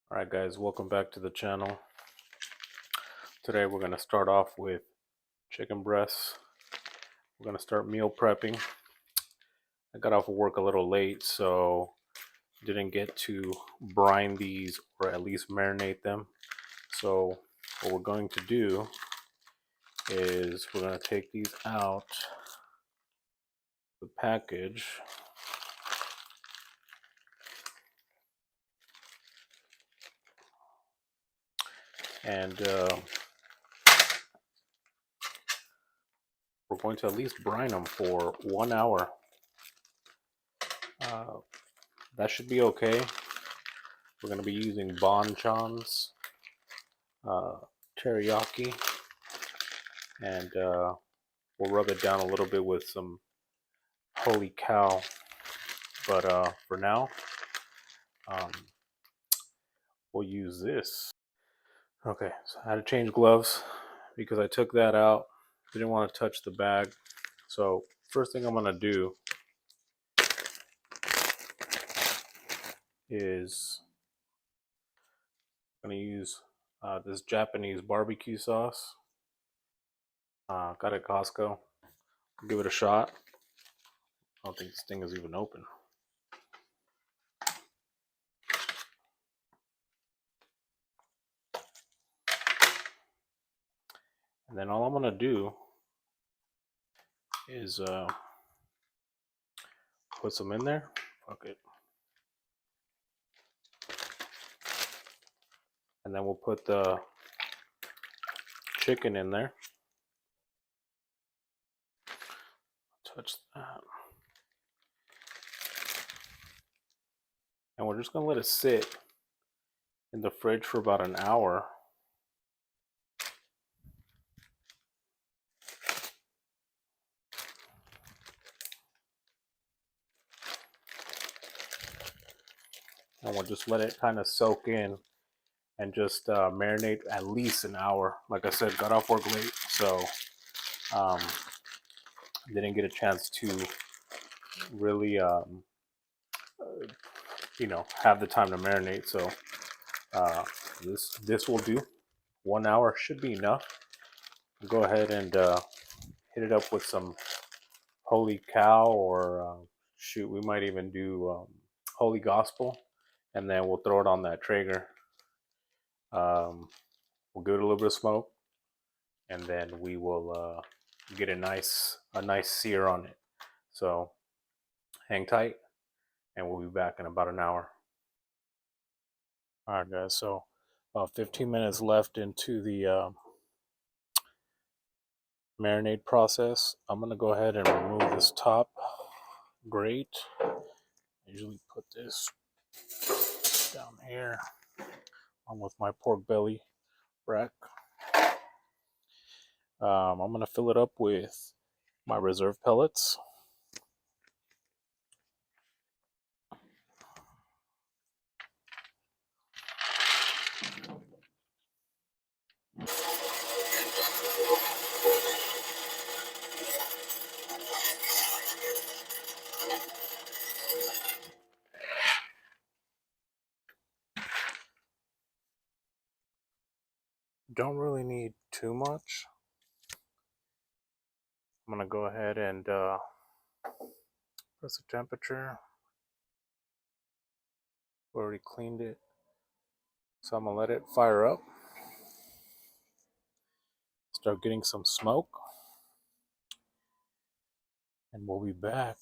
Alright guys, welcome back to the channel. Today we're going to start off with chicken breasts. We're going to start meal prepping. I got off of work a little late, so didn't get to brine these or at least marinate them. So what we're going to do is we're going to take these out the package. And we're going to at least brine them for 1 hour. That should be okay. We're going to be using Bachans, teriyaki, and we'll rub it down a little bit with some holy cow. But for now, we'll use this. Okay, so I had to change gloves because I took that out. Didn't want to touch the bag. So first thing I'm going to do is I'm going to use this Japanese barbecue sauce. Got it at Costco. Give it a shot. I don't think this thing is even open. And then all I'm going to do is put some in there. Fuck it. And then we'll put the chicken in there. Touch that. And we're just going to let it sit in the fridge for about an hour. And we'll just let it kind of soak in and just marinate at least an hour. Like I said, got off work late, so didn't get a chance to really have the time to marinate. So this will do. 1 hour should be enough. Go ahead and hit it up with some holy cow, or shoot, we might even do holy gospel, and then we'll throw it on that treager. We'll give it a little bit of smoke, and then we will get a nice sear on it. So hang tight, and we'll be back in about an hour. All right, guys. So about 15 minutes left into the marinade process. I'm gonna go ahead and remove this top grate. I usually put this down here along with my pork belly rack. I'm gonna fill it up with my reserve pellets. Don't really need too much. I'm gonna go ahead and press the temperature. Already cleaned it, so I'm gonna let it fire up. Start getting some smoke, and we'll be back.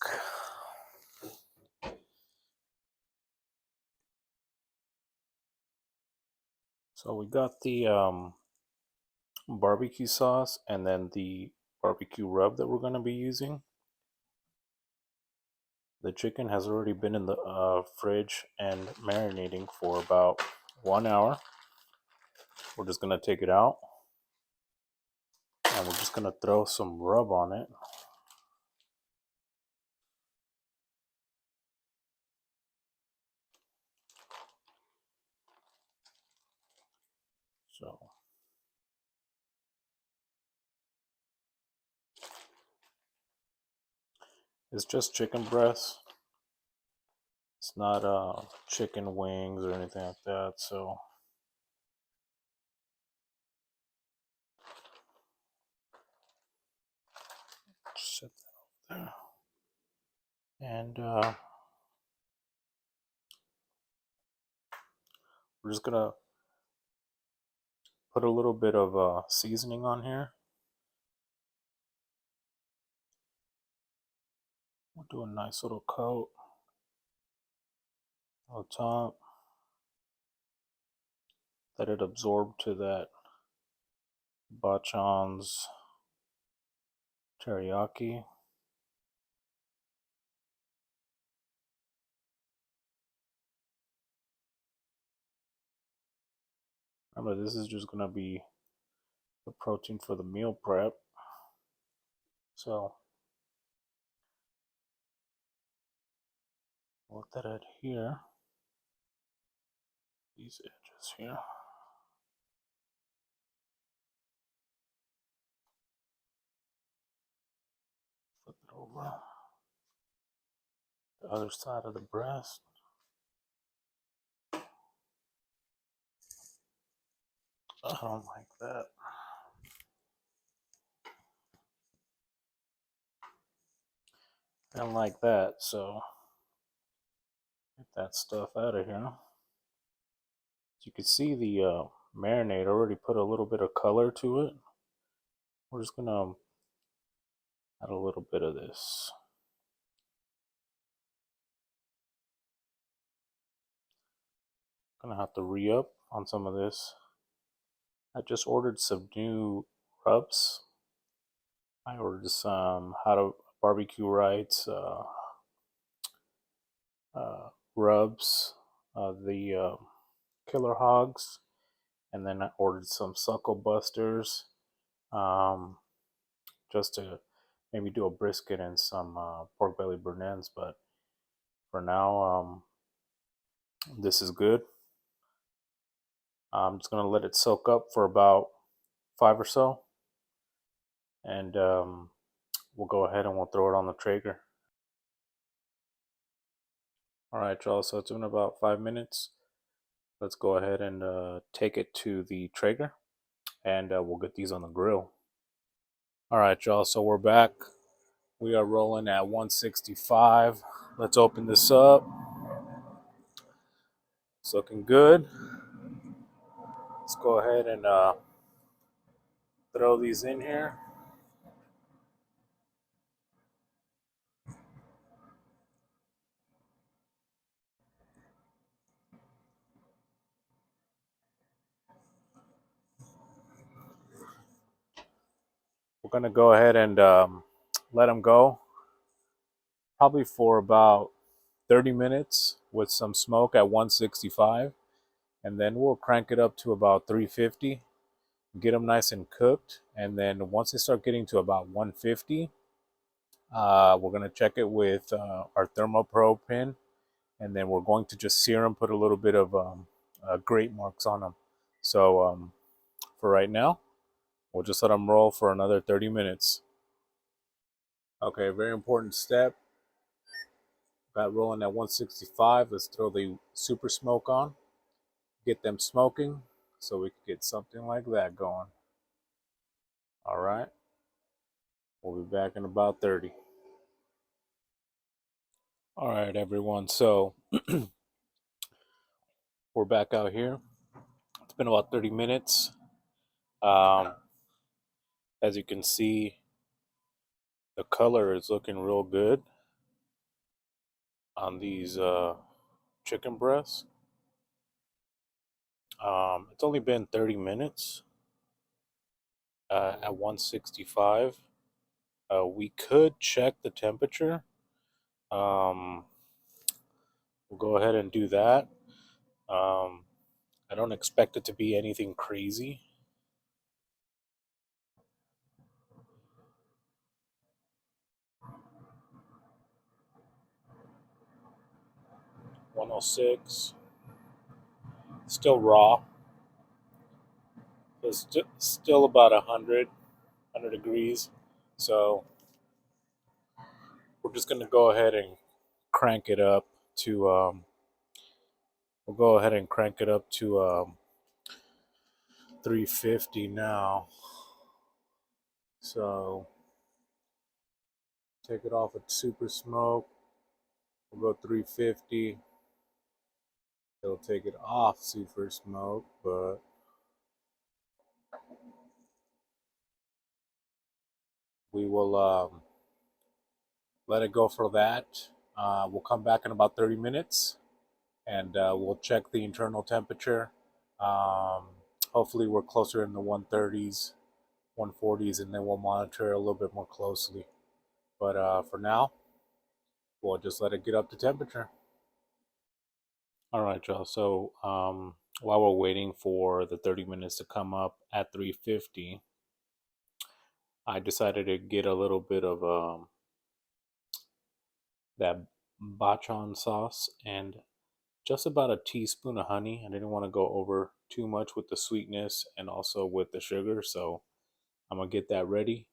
So we got the barbecue sauce and then the barbecue rub that we're going to be using. The chicken has already been in the fridge and marinating for about 1 hour. We're just going to take it out, and we're just going to throw some rub on it. So it's just chicken breast. It's not chicken wings or anything like that, so just set that over there. And we're just gonna put a little bit of seasoning on here. We'll do a nice little coat on top. Let it absorb to that Bachan's teriyaki. Remember, this is just gonna be the protein for the meal prep. So let that adhere. These edges here. Flip it over. The other side of the breast. I don't like that. I don't like that, so get that stuff out of here. As you can see, the marinade already put a little bit of color to it. We're just gonna add a little bit of this. Gonna have to re-up on some of this. I just ordered some new rubs. I ordered some how to barbecue rights rubs, the killer hogs, and then I ordered some suckle busters, just to maybe do a brisket and some pork belly bernins. But for now, this is good. I'm just gonna let it soak up for about 5 or so, and we'll go ahead and we'll throw it on the Traeger. All right, y'all. So it's been about 5 minutes. Let's go ahead and take it to the Traeger, and we'll get these on the grill. All right, y'all. So we're back. We are rolling at 165. Let's open this up. It's looking good. Let's go ahead and throw these in here. We're gonna go ahead and let them go, probably for about 30 minutes with some smoke at 165, and then we'll crank it up to about 350, get them nice and cooked, and then once they start getting to about 150, we're gonna check it with our thermoprobe pin, and then we're going to just sear them, put a little bit of grate marks on them. So for right now, we'll just let them roll for another 30 minutes. Okay, very important step. Got rolling at 165. Let's throw the super smoke on. Get them smoking so we can get something like that going. All right. We'll be back in about 30. All right, everyone. So we're back out here. It's been about 30 minutes. As you can see, the color is looking real good on these chicken breasts. It's only been 30 minutes at 165. We could check the temperature. We'll go ahead and do that. I don't expect it to be anything crazy. (106). Still raw. It's still about 100 degrees. So we're just going to go ahead and crank it up to we'll go ahead and crank it up to 350 now. So take it off at super smoke. We'll go 350. It'll take it off super smoke, but we will let it go for that. We'll come back in about 30 minutes and we'll check the internal temperature. Hopefully we're closer in the 130s, 140s, and then we'll monitor a little bit more closely. But for now, we'll just let it get up to temperature. All right, y'all. So while we're waiting for the 30 minutes to come up at 350, I decided to get a little bit of that Bachan sauce and just about a teaspoon of honey. I didn't want to go over too much with the sweetness and also with the sugar, so I'm gonna get that ready.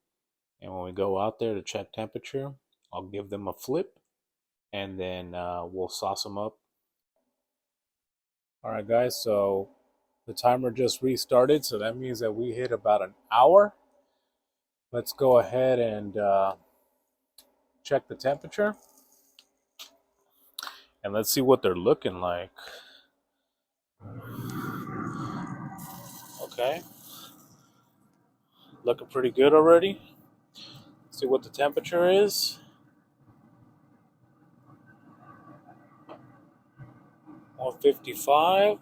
And when we go out there to check temperature, I'll give them a flip and then we'll sauce them up. All right, guys, so the timer just restarted, so that means that we hit about an hour. Let's go ahead and check the temperature and let's see what they're looking like. Okay, looking pretty good already. See what the temperature is. 155.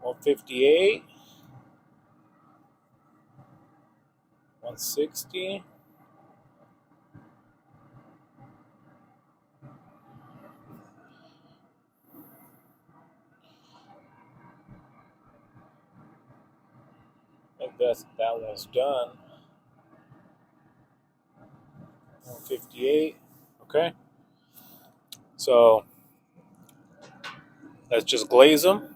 158. 160. I think that one's done. 158. Okay. So let's just glaze them.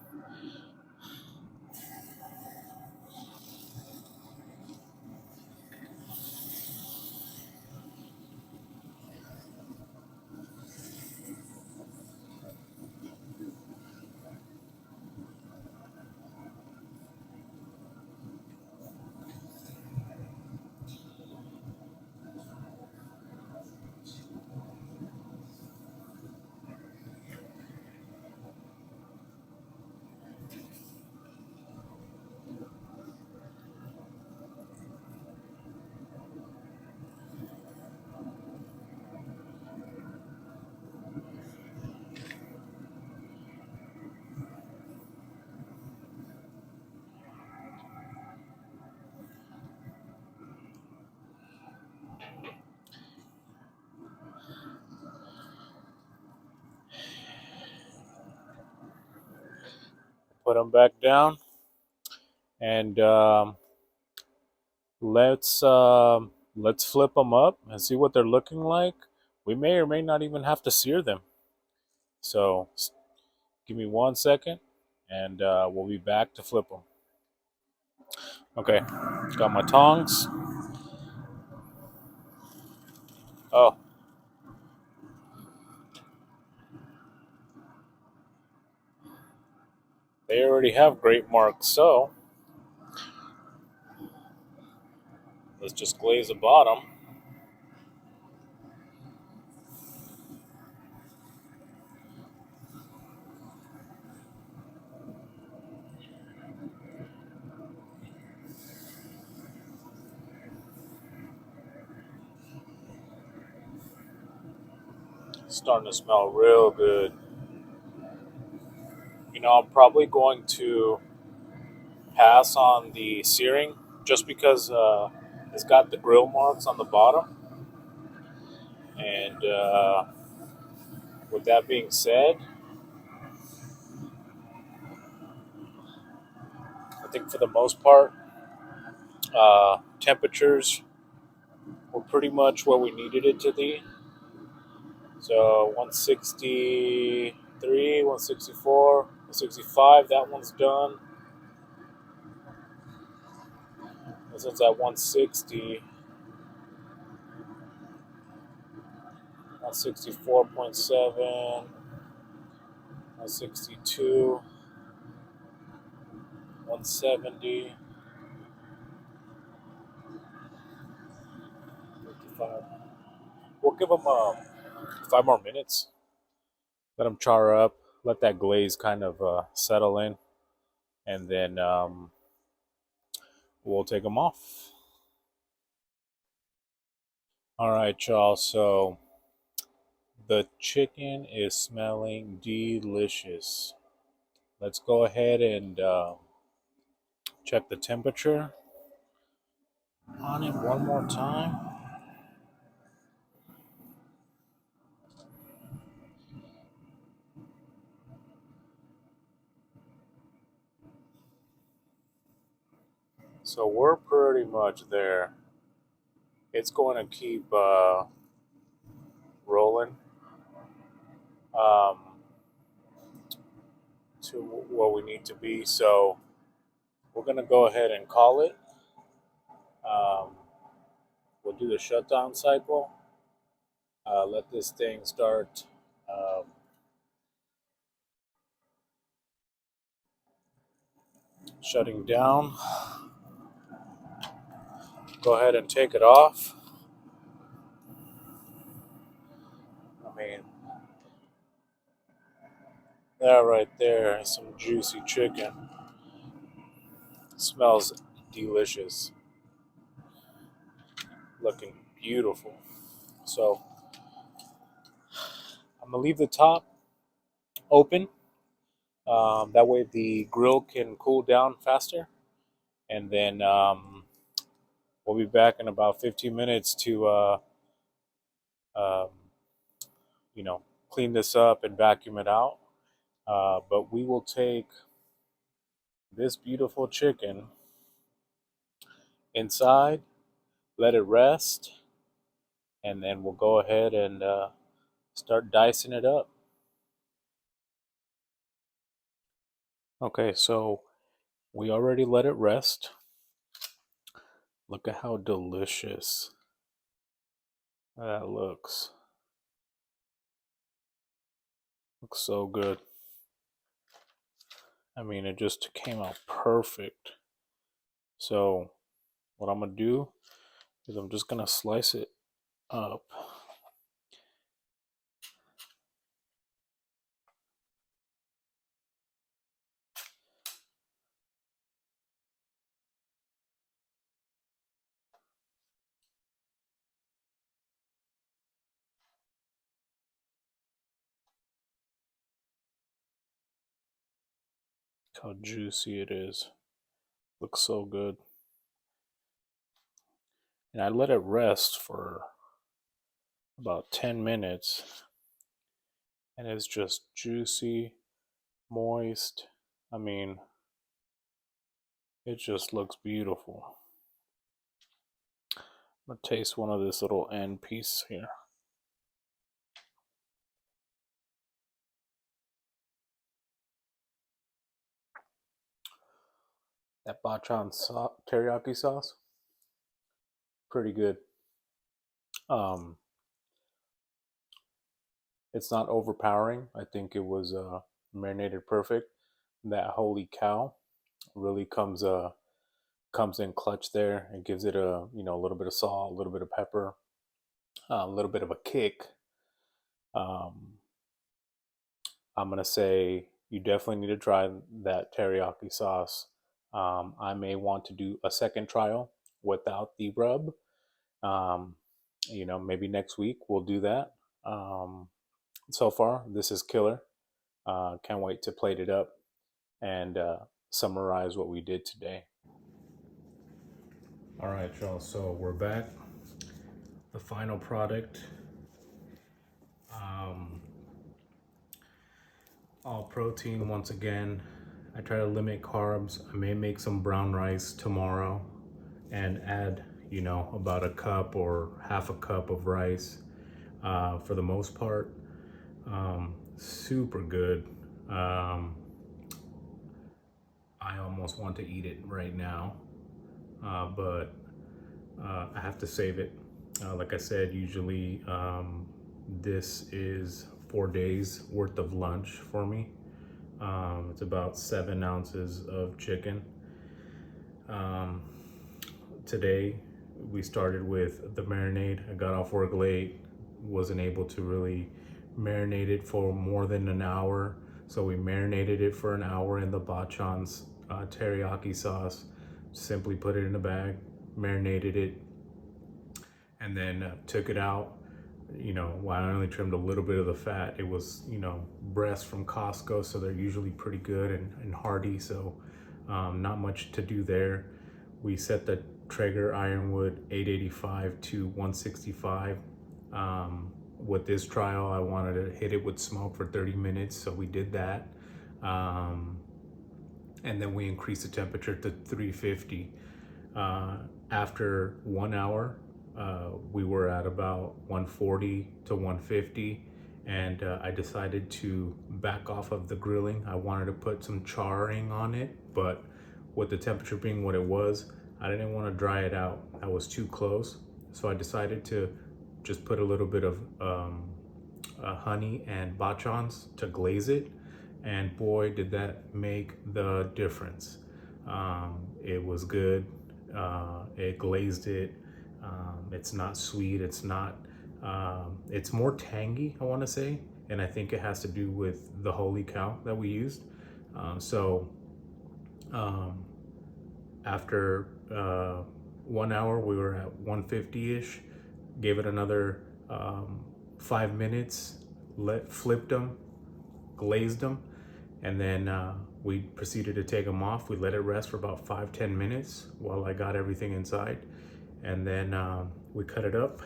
Put them back down. And let's flip them up and see what they're looking like. We may or may not even have to sear them. So give me 1 second, and we'll be back to flip them. Okay, got my tongs. Oh, they already have great marks, so let's just glaze the bottom. It's starting to smell real good. You know, I'm probably going to pass on the searing just because it's got the grill marks on the bottom. And with that being said, I think for the most part, temperatures were pretty much where we needed it to be. So 163, 164, 165, that one's done. This one's at 160, 164.7, 162, 170, 55. We'll give them 5 more minutes. Let them char up. Let that glaze kind of settle in, and then we'll take them off. All right, y'all. So the chicken is smelling delicious. Let's go ahead and check the temperature on it one more time. So we're pretty much there. It's going to keep rolling um, to where we need to be. So we're going to go ahead and call it. Um, we'll do the shutdown cycle. Let this thing start shutting down. Go ahead and take it off. I mean, that right there is some juicy chicken. Smells delicious. Looking beautiful. So I'm gonna leave the top open. That way the grill can cool down faster. And then we'll be back in about 15 minutes to, um, clean this up and vacuum it out. But we will take this beautiful chicken inside, let it rest, and then we'll go ahead and start dicing it up. Okay, so we already let it rest. Look at how delicious that looks. Looks so good. I mean, it just came out perfect. So what I'm gonna do is I'm just gonna slice it up. Look how juicy it is. Looks so good. And I let it rest for about 10 minutes. And it's just juicy, moist. I mean, it just looks beautiful. I'm gonna taste one of this little end piece here. That Bachan teriyaki sauce, pretty good. Um, it's not overpowering. I think it was marinated perfect. That holy cow really comes in clutch there. It gives it a little bit of salt, a little bit of pepper, a little bit of a kick. Um, I'm gonna say you definitely need to try that teriyaki sauce. I may want to do a second trial without the rub. Um, maybe next week we'll do that. So far, this is killer. Can't wait to plate it up and summarize what we did today. All right, y'all. So we're back. The final product. Um, all protein once again. I try to limit carbs. I may make some brown rice tomorrow and add, about a cup or half a cup of rice for the most part. Super good. I almost want to eat it right now. but I have to save it. Like I said, usually this is 4 days worth of lunch for me. It's about 7 ounces of chicken. Today we started with the marinade. I got off work late, wasn't able to really marinate it for more than an hour. So we marinated it for an hour in the Bachan's teriyaki sauce. Simply put it in a bag, marinated it, and then took it out. You know, while I only trimmed a little bit of the fat, it was, you know, breast from Costco, so they're usually pretty good and hearty, so not much to do there. We set the Traeger ironwood 885 to 165. With this trial, I wanted to hit it with smoke for 30 minutes, so we did that. And then we increased the temperature to 350. After 1 hour, we were at about 140 to 150, and I decided to back off of the grilling. I wanted to put some charring on it, but with the temperature being what it was, I didn't want to dry it out. That was too close. So I decided to just put a little bit of honey and bachans to glaze it. And boy, did that make the difference. It was good. It glazed it. It's not sweet. It's not, it's more tangy, I want to say. And I think it has to do with the holy cow that we used. After 1 hour, we were at 150-ish. Gave it another 5 minutes, flipped them, glazed them, and then we proceeded to take them off. We let it rest for about 5-10 minutes while I got everything inside, and then we cut it up,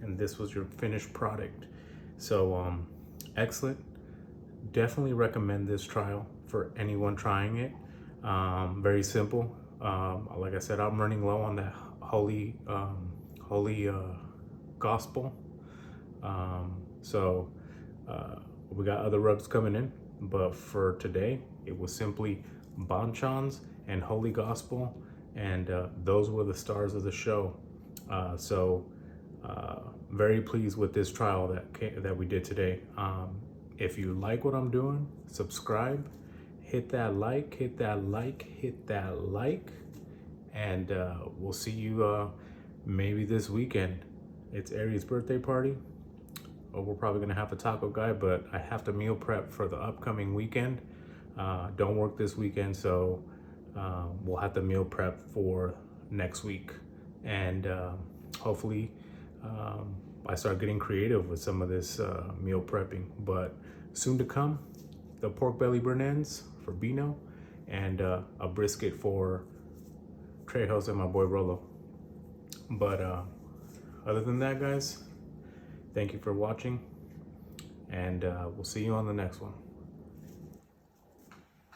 and this was your finished product. So excellent. Definitely recommend this trial for anyone trying it. Very simple. Like I said, I'm running low on that holy gospel. We got other rubs coming in, but for today, it was simply Bachans and holy gospel, and those were the stars of the show. Very pleased with this trial that we did today. If you like what I'm doing, subscribe, hit that like, and we'll see you maybe this weekend. It's Ari's birthday party. We're probably gonna have a taco guy, but I have to meal prep for the upcoming weekend. Don't work this weekend, so we'll have to meal prep for next week. And hopefully I start getting creative with some of this meal prepping. But soon to come, the pork belly bernens for Bino, and a brisket for Trejos and my boy Rolo. But other than that, guys, thank you for watching, and we'll see you on the next one.